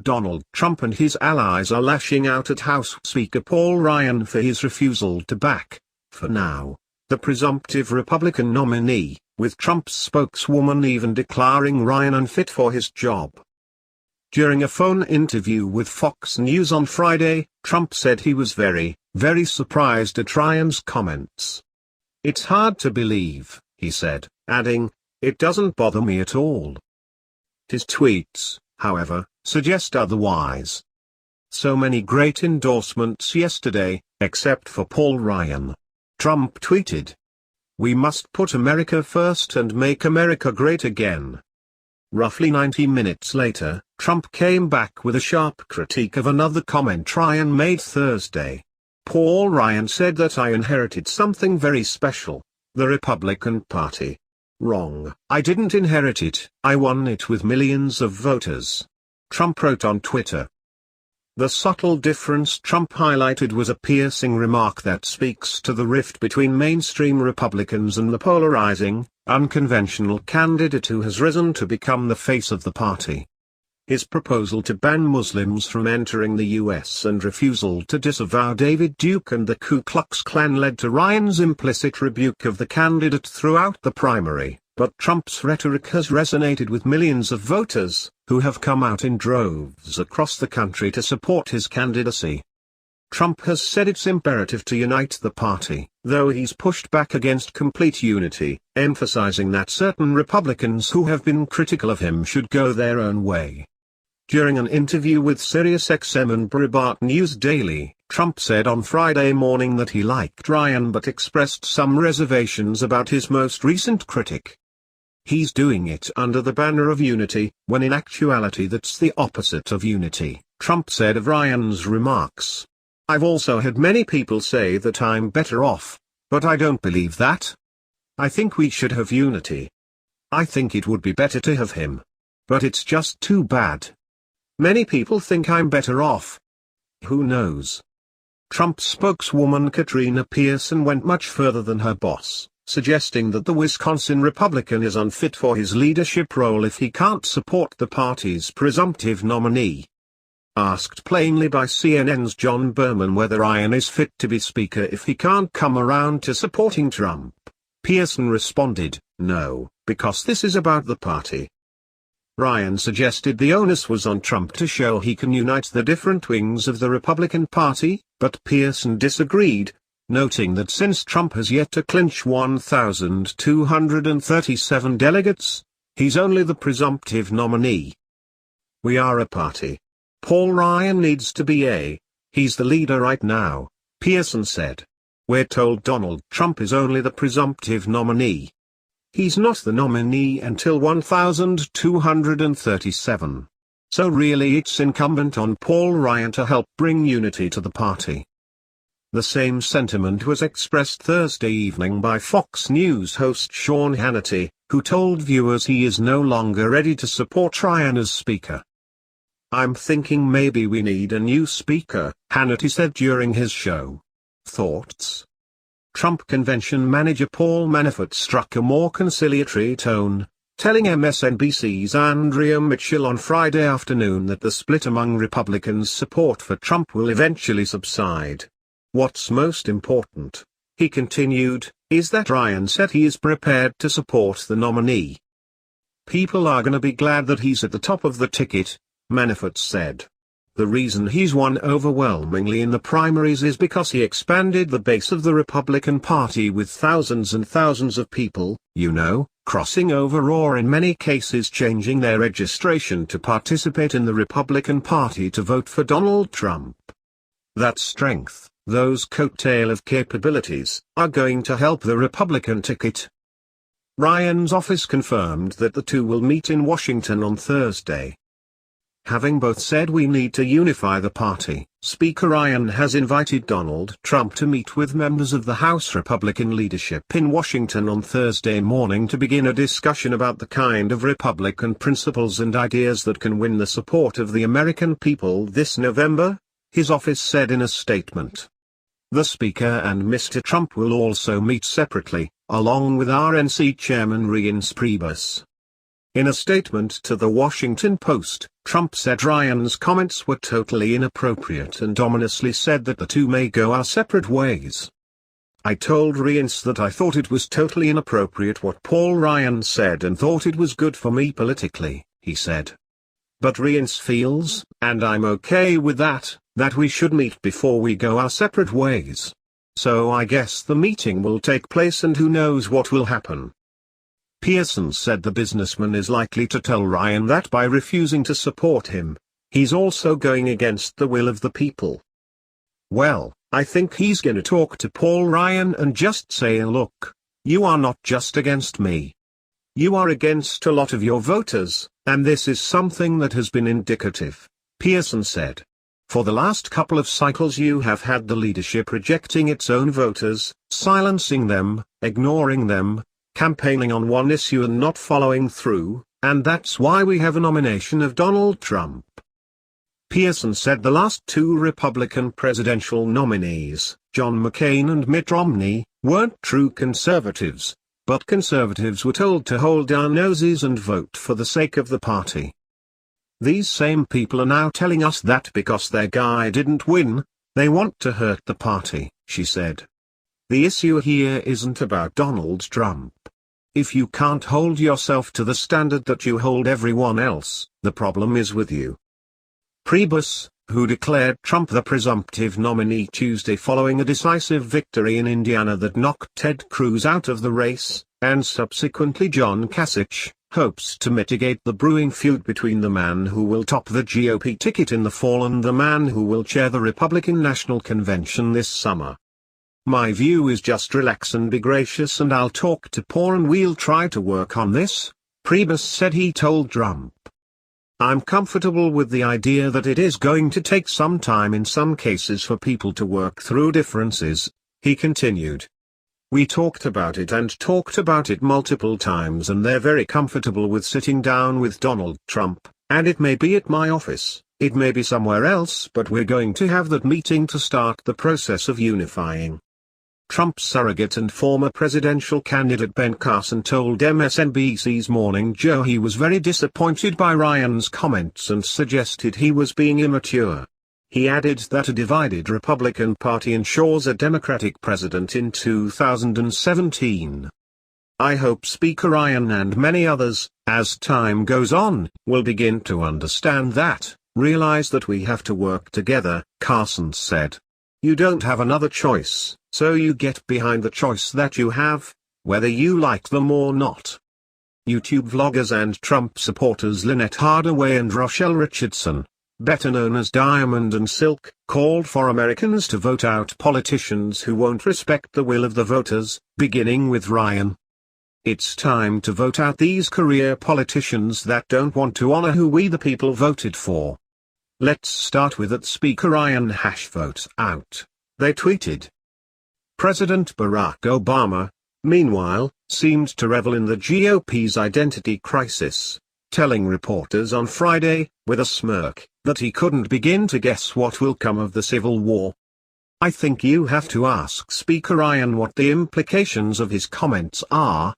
Donald Trump and his allies are lashing out at House Speaker Paul Ryan for his refusal to back, for now, the presumptive Republican nominee, with Trump's spokeswoman even declaring Ryan unfit for his job. During a phone interview with Fox News on Friday, Trump said he was very, very surprised at Ryan's comments. "It's hard to believe," he said, adding, "It doesn't bother me at all." His tweets, however, suggest otherwise. So many great endorsements yesterday, except for Paul Ryan. Trump tweeted, "We must put America first and make America great again." Roughly 90 minutes later, Trump came back with a sharp critique of another comment Ryan made Thursday. Paul Ryan said that I inherited something very special, the Republican Party. Wrong. I didn't inherit it, I won it with millions of voters. Trump wrote on Twitter. The subtle difference Trump highlighted was a piercing remark that speaks to the rift between mainstream Republicans and the polarizing, unconventional candidate who has risen to become the face of the party. His proposal to ban Muslims from entering the U.S. and refusal to disavow David Duke and the Ku Klux Klan led to Ryan's implicit rebuke of the candidate throughout the primary, but Trump's rhetoric has resonated with millions of voters, who have come out in droves across the country to support his candidacy. Trump has said it's imperative to unite the party, though he's pushed back against complete unity, emphasizing that certain Republicans who have been critical of him should go their own way. During an interview with SiriusXM and Breitbart News Daily, Trump said on Friday morning that he liked Ryan but expressed some reservations about his most recent critic. He's doing it under the banner of unity, when in actuality that's the opposite of unity, Trump said of Ryan's remarks. I've also had many people say that I'm better off, but I don't believe that. I think we should have unity. I think it would be better to have him. But it's just too bad. Many people think I'm better off. Who knows? Trump's spokeswoman Katrina Pearson went much further than her boss, suggesting that the Wisconsin Republican is unfit for his leadership role if he can't support the party's presumptive nominee. Asked plainly by CNN's John Berman whether Ryan is fit to be Speaker if he can't come around to supporting Trump, Pearson responded, "No, because this is about the party." Ryan suggested the onus was on Trump to show he can unite the different wings of the Republican Party, but Pearson disagreed, noting that since Trump has yet to clinch 1,237 delegates, he's only the presumptive nominee. We are a party. Paul Ryan needs to be he's the leader right now, Pearson said. We're told Donald Trump is only the presumptive nominee. He's not the nominee until 1,237. So really it's incumbent on Paul Ryan to help bring unity to the party. The same sentiment was expressed Thursday evening by Fox News host Sean Hannity, who told viewers he is no longer ready to support Ryan as Speaker. I'm thinking maybe we need a new Speaker, Hannity said during his show. Thoughts? Trump convention manager Paul Manafort struck a more conciliatory tone, telling MSNBC's Andrea Mitchell on Friday afternoon that the split among Republicans' support for Trump will eventually subside. What's most important, he continued, is that Ryan said he is prepared to support the nominee. People are gonna be glad that he's at the top of the ticket, Manafort said. The reason he's won overwhelmingly in the primaries is because he expanded the base of the Republican Party with thousands and thousands of people, crossing over or in many cases changing their registration to participate in the Republican Party to vote for Donald Trump. That strength, those coattail of capabilities, are going to help the Republican ticket. Ryan's office confirmed that the two will meet in Washington on Thursday. Having both said we need to unify the party, Speaker Ryan has invited Donald Trump to meet with members of the House Republican leadership in Washington on Thursday morning to begin a discussion about the kind of Republican principles and ideas that can win the support of the American people this November, his office said in a statement. The Speaker and Mr. Trump will also meet separately, along with RNC Chairman Reince Priebus. In a statement to the Washington Post, Trump said Ryan's comments were totally inappropriate and ominously said that the two may go our separate ways. I told Reince that I thought it was totally inappropriate what Paul Ryan said and thought it was good for me politically, he said. But Reince feels, and I'm okay with that we should meet before we go our separate ways. So I guess the meeting will take place and who knows what will happen. Pearson said the businessman is likely to tell Ryan that by refusing to support him, he's also going against the will of the people. Well, I think he's going to talk to Paul Ryan and just say, look, you are not just against me. You are against a lot of your voters, and this is something that has been indicative, Pearson said. For the last couple of cycles you have had the leadership rejecting its own voters, silencing them, ignoring them, campaigning on one issue and not following through, and that's why we have a nomination of Donald Trump. Pearson said the last two Republican presidential nominees, John McCain and Mitt Romney, weren't true conservatives, but conservatives were told to hold their noses and vote for the sake of the party. These same people are now telling us that because their guy didn't win, they want to hurt the party, she said. The issue here isn't about Donald Trump. If you can't hold yourself to the standard that you hold everyone else, the problem is with you. Priebus, who declared Trump the presumptive nominee Tuesday following a decisive victory in Indiana that knocked Ted Cruz out of the race, and subsequently John Kasich, hopes to mitigate the brewing feud between the man who will top the GOP ticket in the fall and the man who will chair the Republican National Convention this summer. My view is just relax and be gracious and I'll talk to Paul and we'll try to work on this, Priebus said he told Trump. I'm comfortable with the idea that it is going to take some time in some cases for people to work through differences, he continued. We talked about it and talked about it multiple times and they're very comfortable with sitting down with Donald Trump, and it may be at my office, it may be somewhere else, but we're going to have that meeting to start the process of unifying. Trump's surrogate and former presidential candidate Ben Carson told MSNBC's Morning Joe he was very disappointed by Ryan's comments and suggested he was being immature. He added that a divided Republican Party ensures a Democratic president in 2017. I hope Speaker Ryan and many others, as time goes on, will begin to understand that, realize that we have to work together, Carson said. You don't have another choice, so you get behind the choice that you have, whether you like them or not. YouTube vloggers and Trump supporters Lynette Hardaway and Rochelle Richardson, better known as Diamond and Silk, called for Americans to vote out politicians who won't respect the will of the voters, beginning with Ryan. It's time to vote out these career politicians that don't want to honor who we the people voted for. Let's start with that Speaker Ryan #vote out, they tweeted. President Barack Obama, meanwhile, seemed to revel in the GOP's identity crisis, telling reporters on Friday, with a smirk, that he couldn't begin to guess what will come of the Civil War. I think you have to ask Speaker Ryan what the implications of his comments are,